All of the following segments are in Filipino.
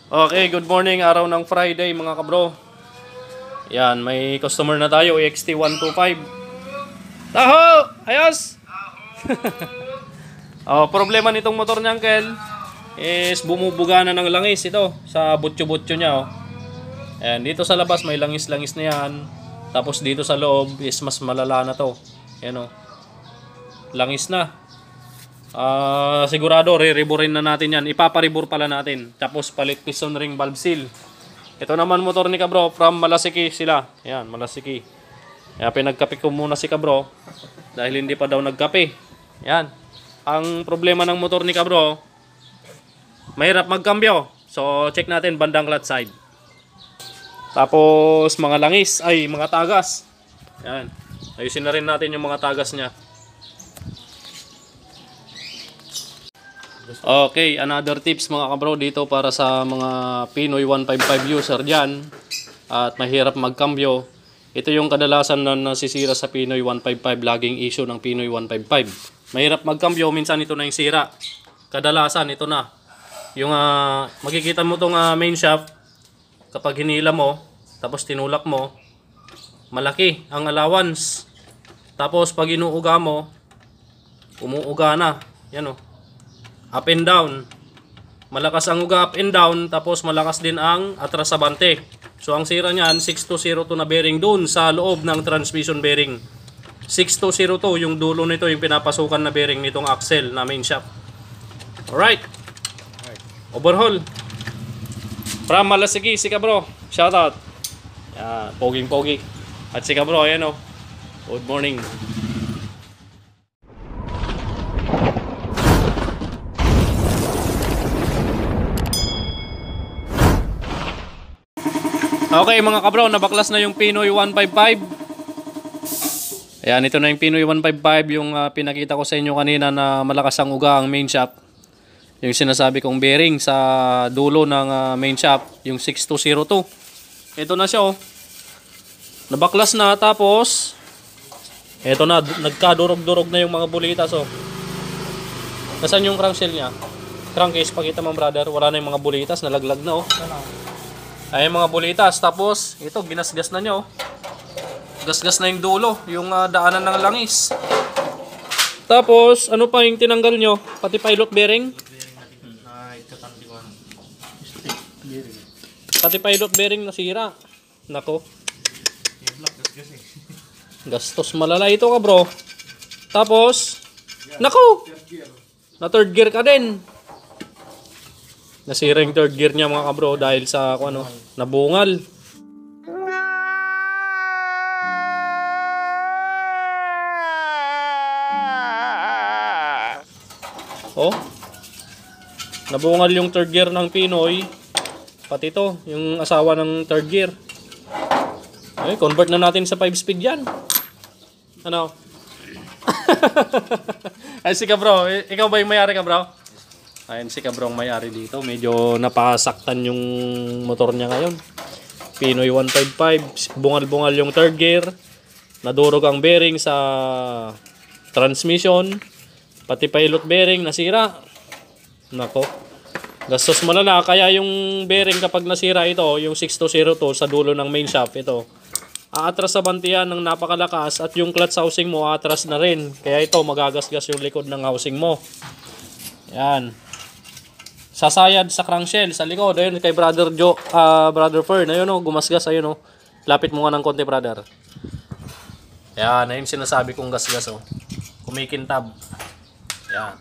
Okay, good morning. Araw ng Friday mga kabro. Yan, may customer na tayo, EXT125. Taho! Ayos! Problema nitong motor niya, Uncle, is bumubuga na ng langis ito sa butyo-butyo niya. Ayan, dito sa labas may langis-langis na yan. Tapos dito sa loob is mas malala na to. Ayan o. Langis na. Sigurado re-reburin na natin yan. Ipaparibur pala natin. Tapos palit piston ring valve seal. Ito naman motor ni Kabro from Malasiki sila. Ayan, Malasiki. Kaya pinagkape ko muna si Kabro dahil hindi pa daw nagkape. Ayan. Ang problema ng motor ni Kabro, mahirap magkambyo. So check natin bandang clutch side. Tapos mga langis, mga tagas. Ayan. Ayusin na rin natin yung mga tagas niya. Okay, another tips mga kabro dito para sa mga Pinoy 155 user dyan at mahirap magkambyo. Ito yung kadalasan na nasisira sa Pinoy 155, laging issue ng Pinoy 155. Mahirap magkambyo, minsan ito na yung sira. Kadalasan ito na. Yung makikita mo tong main shaft, kapag hinila mo, tapos tinulak mo, malaki ang allowance. Tapos pag inuuga mo, umuuga na. Yan o. Up and down. Malakas ang uga up and down, tapos malakas din ang atrasabante. So ang sira niyan 6202 na bearing dun sa loob ng transmission bearing. 6202 yung dulo nito, yung pinapasukan na bearing nitong axle na main shaft. Alright. Overhaul. From Malasiki, si Kabro. Shoutout. Yan, poging-pogi. At si Kabro, ayan o. Good morning. Okay mga kabro, nabaklas na yung Pinoy 155. Ayan, ito na yung Pinoy 155, yung pinakita ko sa inyo kanina na malakas ang uga ang main shaft. Yung sinasabi kong bearing sa dulo ng main shaft, yung 6202. Ito na siya oh. Nabaklas na, tapos ito na, nagkadurog-durog na yung mga bulitas oh. Nasaan yung crankshell niya? Crankcase, pakita mo brother, wala na yung mga bulitas, nalaglag na oh. Ay mga bulitas, tapos ito ginasgas na nyo. Gasgas na yung dulo, yung daanan ng langis. Tapos ano pa yung tinanggal nyo? Pati pilot bearing. Pati pilot bearing nasira. Nako. Gastos malala ito ka bro. Tapos nako, na third gear ka din. Nasira yung third gear niya mga kabro dahil sa nabungal. Oh. Nabungal yung third gear ng Pinoy. Pati ito, yung asawa ng third gear. Ay, convert na natin sa 5-speed yan. Ano? Ay si Kabro, ikaw ba yung mayari ka bro? Ayan si Kabrong may-ari dito. Medyo napasaktan yung motor niya ngayon. Pinoy 155. Bungal-bungal yung third gear. Nadurog ang bearing sa transmission. Pati pilot bearing nasira. Nako. Gastos malala. Kaya yung bearing kapag nasira ito, yung 6202 sa dulo ng main shaft ito, aatras sa bantiyan ng napakalakas at yung clutch housing mo aatras na rin. Kaya ito magagasgas yung likod ng housing mo. Yan. Sasayad sa crankshell sa likod. Ayun kay Brother Joe, Brother Fern. Ayun oh, gumasgas ayun oh. Lapit mo nga ng konti, brother. Yan, ayun sinasabi kong gasgas oh. Kumikintab. Yan.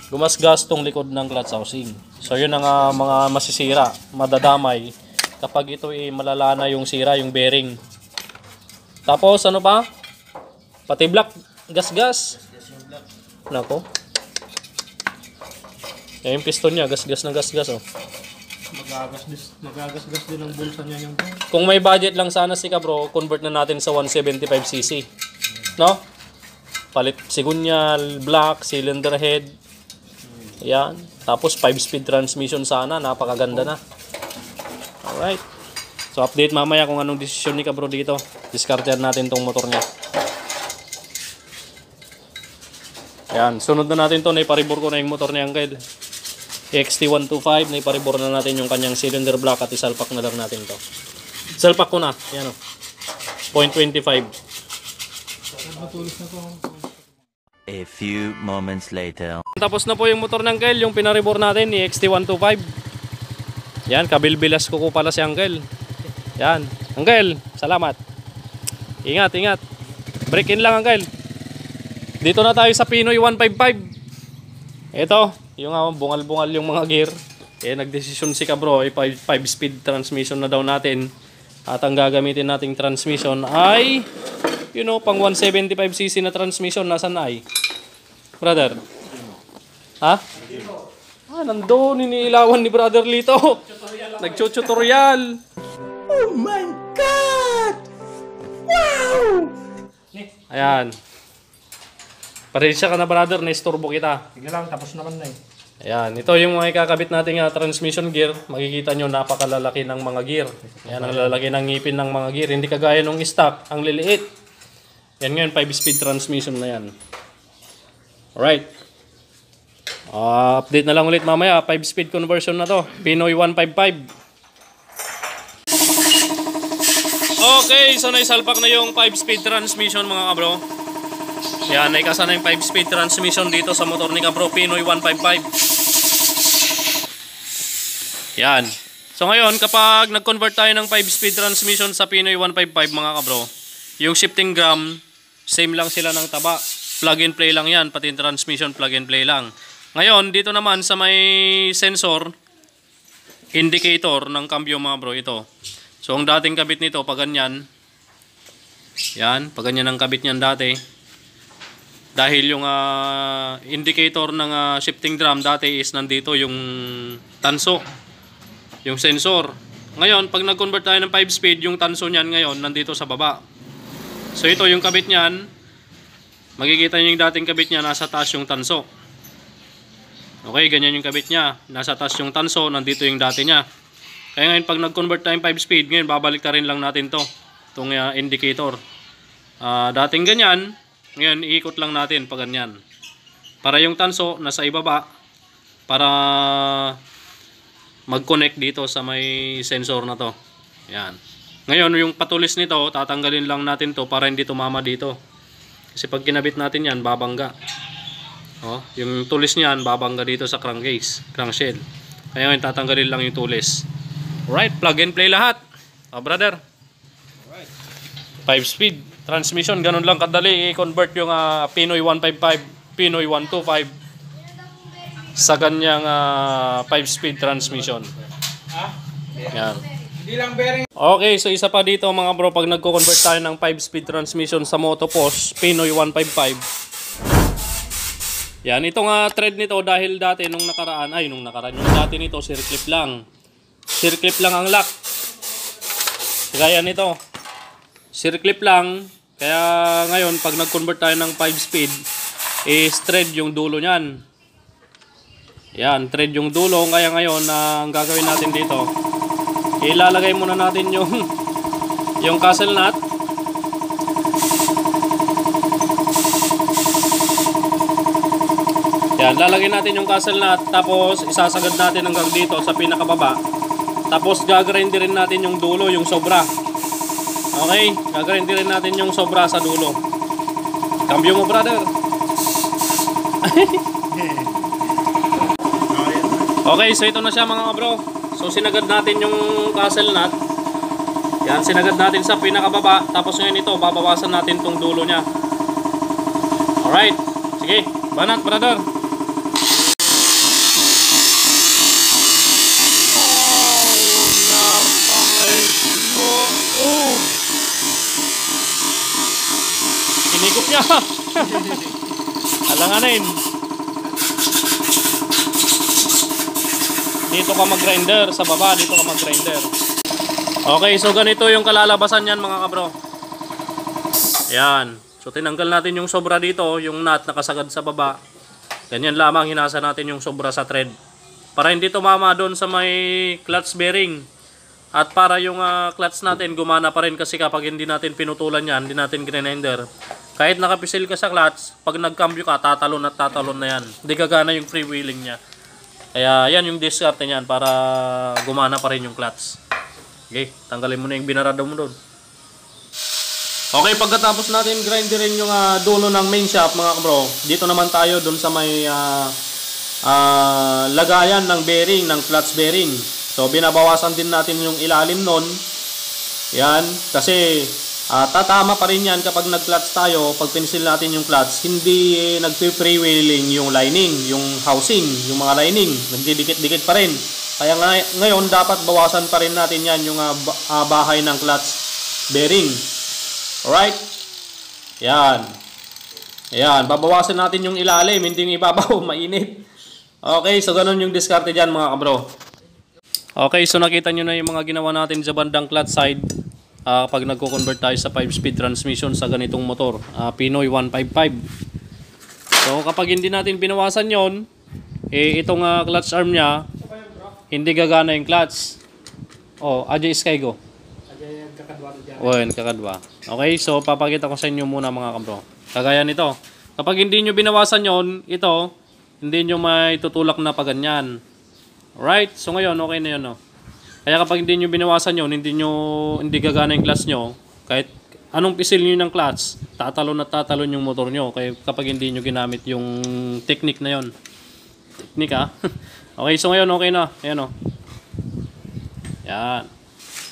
Gumasgas tong likod ng clutch housing. So yun ang mga masisira, madadamay kapag ito malala na yung sira, yung bearing. Tapos ano pa? Pati block gasgas. Nako. Yung piston niya, gasgas na gasgas oh. Magagasgas din ang bulsa niya yung. Kung may budget lang sana si Kabro, convert na natin sa 175cc. No? Palit sigunyal, block, cylinder head. Yan. Tapos 5-speed transmission sana, napakaganda na. Alright. So update mamaya kung anong desisyon ni Kabro dito. Discartean natin tong motor niya. Yan, sunod na natin to, naiparibor ko na yung motor ni Uncle. EXT125, naiparibor na natin yung kanyang cylinder block at isalpak na lang natin to. Salpak ko na, yan o. 0.25. A few moments later. Tapos na po yung motor ng Uncle, yung pinaribor natin, EXT125. Yan, kabilbilas ko pala si Uncle. Yan, Uncle, salamat. Ingat, ingat. Break in lang, Uncle. Dito na tayo sa Pinoy 155. Ito, yung bungal-bungal yung mga gear. Nagdesisyon si Kabro, 5-speed transmission na daw natin. At ang gagamitin nating transmission ay, pang 175cc na transmission. Nasaan na ay? Brother? Ha? Nandun, iniilawan ni Brother Lito. Nagtutorial. Oh my God! Wow! Ayan. Paresya ka na, brother, na-istorbo kita. Sige lang, tapos naman na eh. Ayan, ito yung mga kakabit nating transmission gear. Makikita nyo, napakalalaki ng mga gear. Ayan, ang lalaki ng ngipin ng mga gear. Hindi kagaya nung stock, ang liliit. Yan ngayon, 5-speed transmission na yan. Alright. Update na lang ulit mamaya. 5-speed conversion na to. Pinoy 155. Okay, so naisalpak na yung 5-speed transmission mga kabro. Yan, naikasa na yung 5-speed transmission dito sa motor ni Kabro Pinoy 155. Yan. So ngayon, kapag nag-convert tayo ng 5-speed transmission sa Pinoy 155 mga kabro, yung shifting gram, same lang sila ng taba. Plug and play lang yan, pati yung transmission plug and play lang. Ngayon, dito naman sa may sensor, indicator ng cambio mga bro, ito. So ang dating kabit nito, pag ganyan, yan, pag ganyan ang kabit niyan dati. Dahil yung indicator ng shifting drum dati is nandito yung tanso, yung sensor. Ngayon, pag nag-convert tayo ng 5-speed, yung tanso niyan ngayon nandito sa baba. So ito yung kabit niyan. Makikita niyo yung dating kabit niya, nasa taas yung tanso. Okay, ganyan yung kabit niya. Nasa taas yung tanso, nandito yung dati niya. Kaya ngayon, pag nag-convert tayo ng 5-speed, ngayon babalik ta rin lang natin to, itong indicator. Dating ganyan, ngayon iikot lang natin pag ganyan. Para yung tanso nasa ibaba, para mag-connect dito sa may sensor na to. Yan. Ngayon yung patulis nito, tatanggalin lang natin to para hindi tumama dito. Kasi pag kinabit natin yan, babangga. Yung tulis niyan, babangga dito sa crankcase, crankshell. Kaya ngayon tatanggalin lang yung tulis. Alright, plug and play lahat. Brother. 5-speed transmission, ganun lang kadali i-convert yung Pinoy 155, Pinoy 125 sa kanyang 5-speed transmission. Yan. Okay, so isa pa dito mga bro, pag nagko-convert tayo ng 5-speed transmission sa Motopos Pinoy 155. Yan, itong thread nito dahil dati nung nakaraan, yung dati nito circlip lang. Circlip lang ang lock. Gaya nito. Circlip lang. Kaya ngayon, pag nag-convert tayo ng 5-speed, is thread yung dulo niyan. Yan, thread yung dulo. Kaya ngayon, ang gagawin natin dito, ilalagay muna natin yung castle nut. Yan, lalagay natin yung castle nut, tapos isasagad natin hanggang dito sa pinakababa. Tapos gagrinderin natin yung dulo, yung sobra. Okay, gagrinderin natin yung sobra sa dulo. Cambio mo, brother. Okay, so ito na siya mga bro. So sinagad natin yung castle nut. Yan, sinagad natin sa pinakababa. Tapos ngayon ito, babawasan natin tong dulo niya. Alright, sige, banat brother. Inigop niya. Alanganin. Dito ka mag-grinder. Sa baba, dito ka mag-grinder. Okay, so ganito yung kalalabasan yan mga kabro. Yan. So tinanggal natin yung sobra dito. Yung nut nakasagad sa baba. Ganyan lamang hinasa natin yung sobra sa thread. Para hindi tumama doon sa may clutch bearing. At para yung clutch natin gumana pa rin, kasi kapag hindi natin pinutulan yan, hindi natin grinder, kahit nakapisil ka sa clutch, pag nagcambio ka, tatalon at tatalon na yan. Hindi gagana yung freewheeling niya. Kaya yan yung diskarte niyan para gumana pa rin yung clutch. Okay, tanggalin mo na yung binarado mo doon. Okay, pagkatapos natin grinderin yung dulo ng main shaft mga kabro, dito naman tayo doon sa may lagayan ng bearing, ng clutch bearing. So binabawasan din natin yung ilalim nun. Yan, kasi tatama pa rin yan kapag nag-clutch tayo. Pag pinsil natin yung clutch, hindi nagpe-freewheeling yung lining, yung housing, yung mga lining, nagdidikit-dikit pa rin. Kaya ngayon dapat bawasan pa rin natin yan yung bahay ng clutch bearing. Alright? Yan. Ayan, babawasan natin yung ilalim, hindi yung ibabaw, mainit. Okay, so ganun yung diskarte dyan mga kabro. Okay, so nakita nyo na yung mga ginawa natin sa bandang clutch side pag nagko-convert tayo sa 5-speed transmission sa ganitong motor, Pinoy 155. So kapag hindi natin binawasan yon, itong clutch arm nya, hindi gagana yung clutch. Oh, Ajay Skygo. O, yan, kakadwa. Okay, so papakita ko sa inyo muna mga kabro. Kagaya nito. Kapag hindi nyo binawasan yon, ito, hindi nyo may tutulak na paganyan. Alright, so ngayon, okay na yun, no? Kaya kapag hindi nyo binawasan yon, hindi gagana yung clutch nyo, kahit anong pisil nyo ng clutch, tatalon at tatalon yung motor nyo. Kaya kapag hindi nyo ginamit yung technique na yon. Technique, ha? Okay, so ngayon, okay na. Ayan, o. Yan.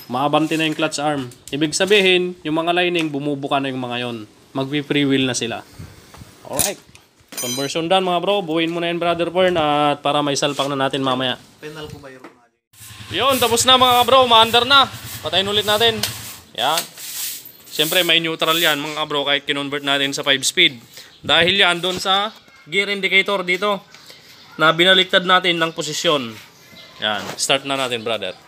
Maabante na yung clutch arm. Ibig sabihin, yung mga lining, bumubuka na yung mga yon. Magpi-freewheel na sila. Alright. Conversion done mga bro. Buuin mo na yun brother Fern at para may salpak na natin mamaya. Penal ko ba yun? Yun, tapos na mga bro. Ma-under na. Patayin ulit natin. Yan. Siyempre may neutral yan mga bro kahit kinonvert natin sa 5-speed. Dahil yan doon sa gear indicator dito na binaliktad natin ng posisyon. Yan. Start na natin brother.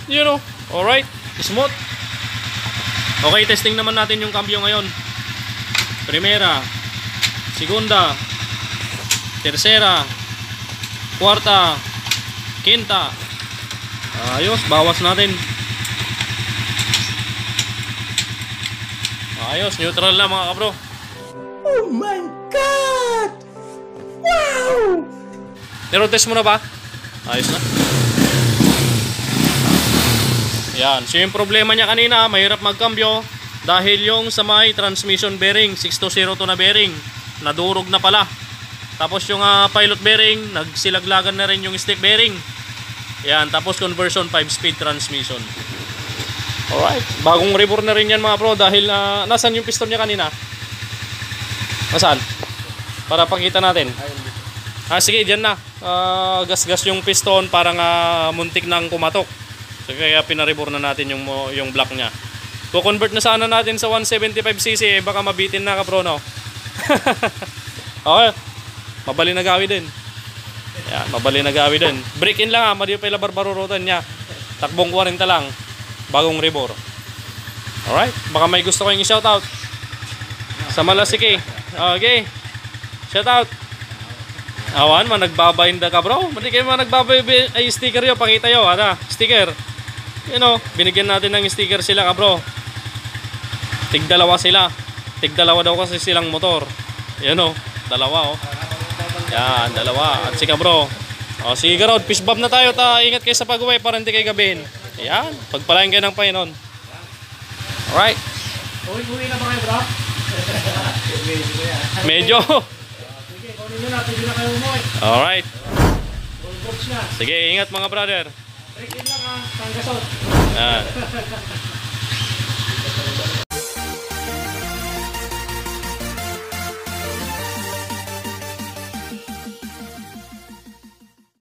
You know, alright, smooth. Okay, testing naman natin yung cambio ngayon. Primera, segunda, tercera, kuwarta, quinta. Ayos, bawas natin. Ayos, neutral na mga kabro. Oh my God! Wow! Pero test mo na ba? Ayos na. Yan, so yung problema niya kanina, mahirap magkambyo dahil yung sa may transmission bearing, 620 na bearing, nadurog na pala. Tapos yung pilot bearing, nagsilaglagan na rin yung stick bearing. Yan, tapos conversion 5-speed transmission. Alright, bagong rebore na rin yan mga pro dahil nasan yung piston niya kanina? Nasaan? Para pakita natin. Sige, dyan na. Gas-gas yung piston parang muntik nang kumatok. So, kaya pinarebore na natin yung block niya. Ko-convert na sana natin sa 175cc, baka mabitin na ka bro, no? Okay. Mabali na gawi din. Yan, mabali na gawi din. Break in lang madi pa ila barbarurutan niya. Takbong 40 lang. Bagong rebore. Alright, baka may gusto kayong i-shoutout. Sa Malasiki. Okay. Shoutout. Awan, nagbabayin ka bro. Madi kayo nagbabayin ay sticker yo, pakita yo, sticker. You know, binigyan natin ng sticker sila ka bro. Tig-dalawa sila. Tig-dalawa daw kasi silang motor. You know, dalawa oh. Yan, dalawa. At si ka bro. O sige ka Rod, fish bomb na tayo. Ingat kayo sa pag-uwi para hindi kayo gabihin. Yan, pagpalain kayo ng Panginoon. Alright. Uwi na ba kayo bro? Medyo. Sige, kunin nyo na. Pwede na kayo umuwi. Alright. Full box na. Sige, ingat mga brother. Break in lang Tanggasot. Yan.